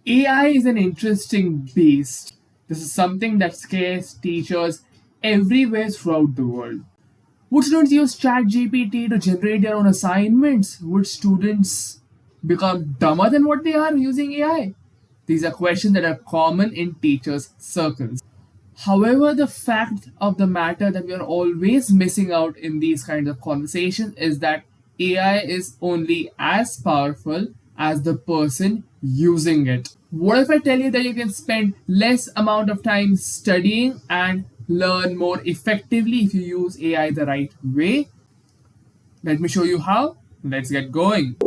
AI is an interesting beast. This is something that scares teachers everywhere throughout the world. Would students use ChatGPT to generate their own assignments? Would students become dumber than what they are using AI? These are questions that are common in teachers' circles. However, the fact of the matter that we are always missing out in these kinds of conversations is that AI is only as powerful as the person using it. What if I tell you that you can spend less amount of time studying and learn more effectively if you use AI the right way? Let me show you how. Let's get going.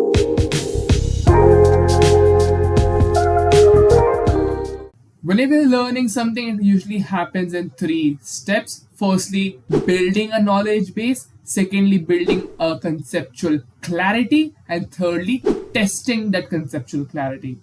Whenever you're learning something, it usually happens in three steps. Firstly, building a knowledge base. Secondly, building a conceptual clarity. And thirdly, testing that conceptual clarity.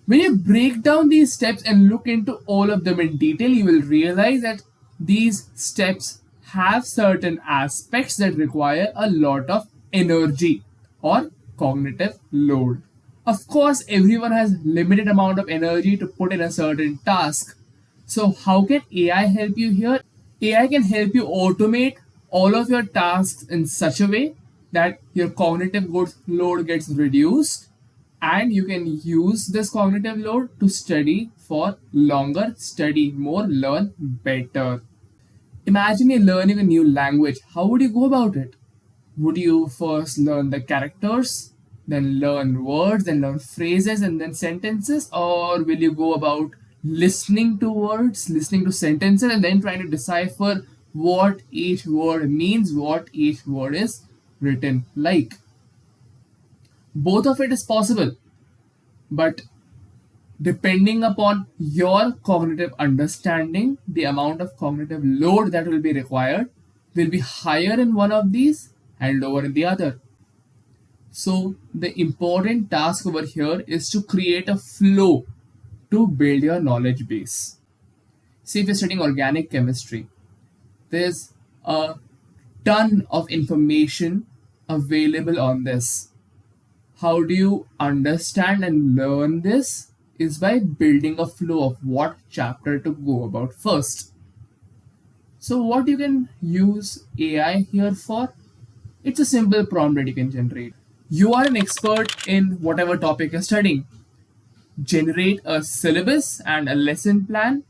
When you break down these steps and look into all of them in detail, you will realize that these steps have certain aspects that require a lot of energy or cognitive load. Of course, everyone has limited amount of energy to put in a certain task. So how can AI help you here? AI can help you automate all of your tasks in such a way that your cognitive load gets reduced and you can use this cognitive load to study for longer, study more, learn better. Imagine you're learning a new language. How would you go about it? Would you first learn the characters, then learn words, then learn phrases, and then sentences? Or will you go about listening to words, listening to sentences, and then trying to decipher what each word means, what each word is written like? Both of it is possible, but depending upon your cognitive understanding, the amount of cognitive load that will be required will be higher in one of these and lower in the other. So the important task over here is to create a flow to build your knowledge base. See, if you're studying organic chemistry, there's a ton of information available on this. How do you understand and learn this? Is by building a flow of what chapter to go about first. So what you can use AI here for? It's a simple prompt that you can generate. You are an expert in whatever topic you're studying. Generate a syllabus and a lesson plan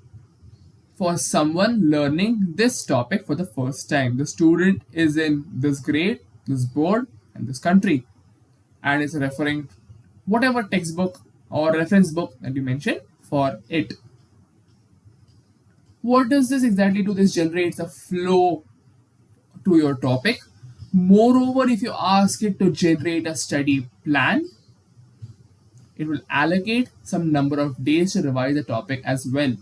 for someone learning this topic for the first time. The student is in this grade, this board, and this country, and is referring whatever textbook or reference book that you mentioned for it. What does this exactly do? This generates a flow to your topic. Moreover, if you ask it to generate a study plan, it will allocate some number of days to revise the topic as well.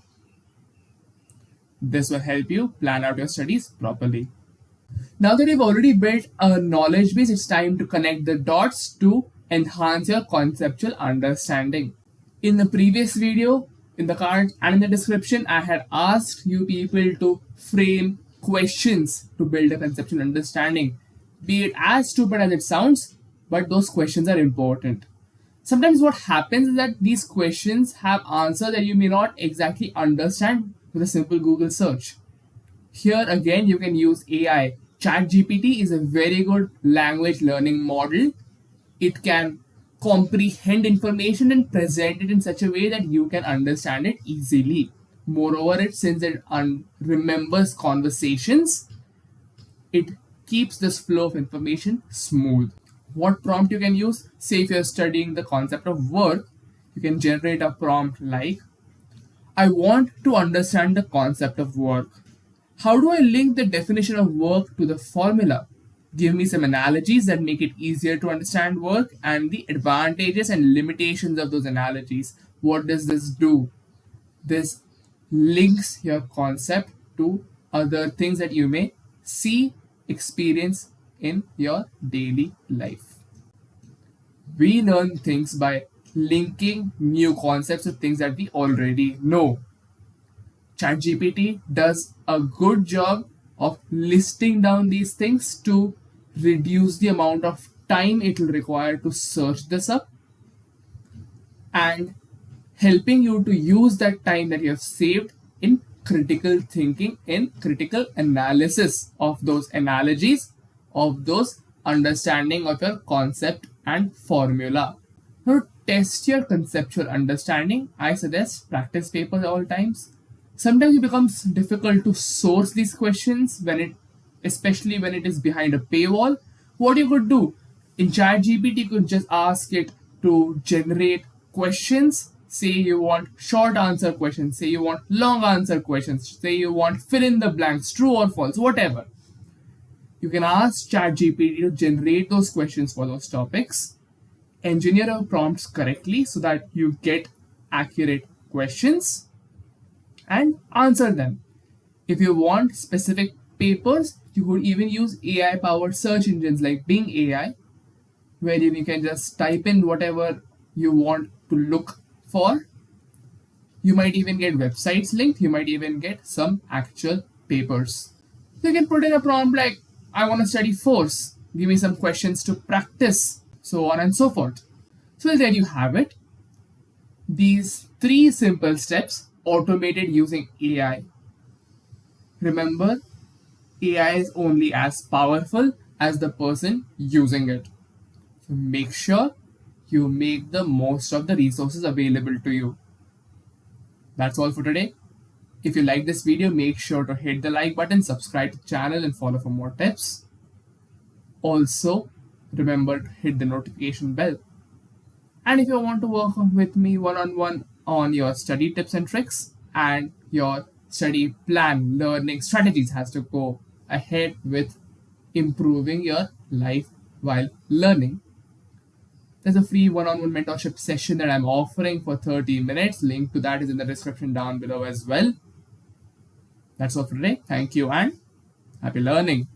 This will help you plan out your studies properly. Now that you've already built a knowledge base, it's time to connect the dots to enhance your conceptual understanding. In the previous video, in the card and in the description, I had asked you people to frame questions to build a conceptual understanding. Be it as stupid as it sounds, but those questions are important. Sometimes what happens is that these questions have answers that you may not exactly understand with a simple Google search. Here again, you can use AI. ChatGPT is a very good language learning model. It can comprehend information and present it in such a way that you can understand it easily. Moreover, since it remembers conversations, it keeps this flow of information smooth. What prompt you can use? Say if you're studying the concept of work, you can generate a prompt like, I want to understand the concept of work. How do I link the definition of work to the formula? Give me some analogies that make it easier to understand work and the advantages and limitations of those analogies. What does this do? This links your concept to other things that you may see, experience in your daily life. We learn things by linking new concepts to things that we already know. ChatGPT does a good job of listing down these things to reduce the amount of time it will require to search this up and helping you to use that time that you have saved in critical thinking, in critical analysis of those analogies, of those understanding of your concept and formula. Now, to test your conceptual understanding, I suggest practice papers all times. Sometimes it becomes difficult to source these questions especially when it is behind a paywall. What you could do in ChatGPT, you could just ask it to generate questions. Say you want short answer questions, say you want long answer questions, say you want fill in the blanks, true or false, whatever. You can ask ChatGPT to generate those questions for those topics, engineer your prompts correctly so that you get accurate questions and answer them. If you want specific papers, you could even use AI powered search engines like Bing AI, where you can just type in whatever you want to look for. You might even get websites linked, you might even get some actual papers. So you can put in a prompt like, I want to study force, give me some questions to practice, so on and so forth. So there you have it. These 3 simple steps automated using AI. Remember, AI is only as powerful as the person using it. So make sure you make the most of the resources available to you. That's all for today. If you like this video, make sure to hit the like button, subscribe to the channel and follow for more tips. Also, remember to hit the notification bell. And if you want to work with me one-on-one on your study tips and tricks and your study plan, learning strategies has to go ahead with improving your life while learning, there's a free one-on-one mentorship session that I'm offering for 30 minutes. Link to that is in the description down below as well. That's all for today. Thank you and happy learning.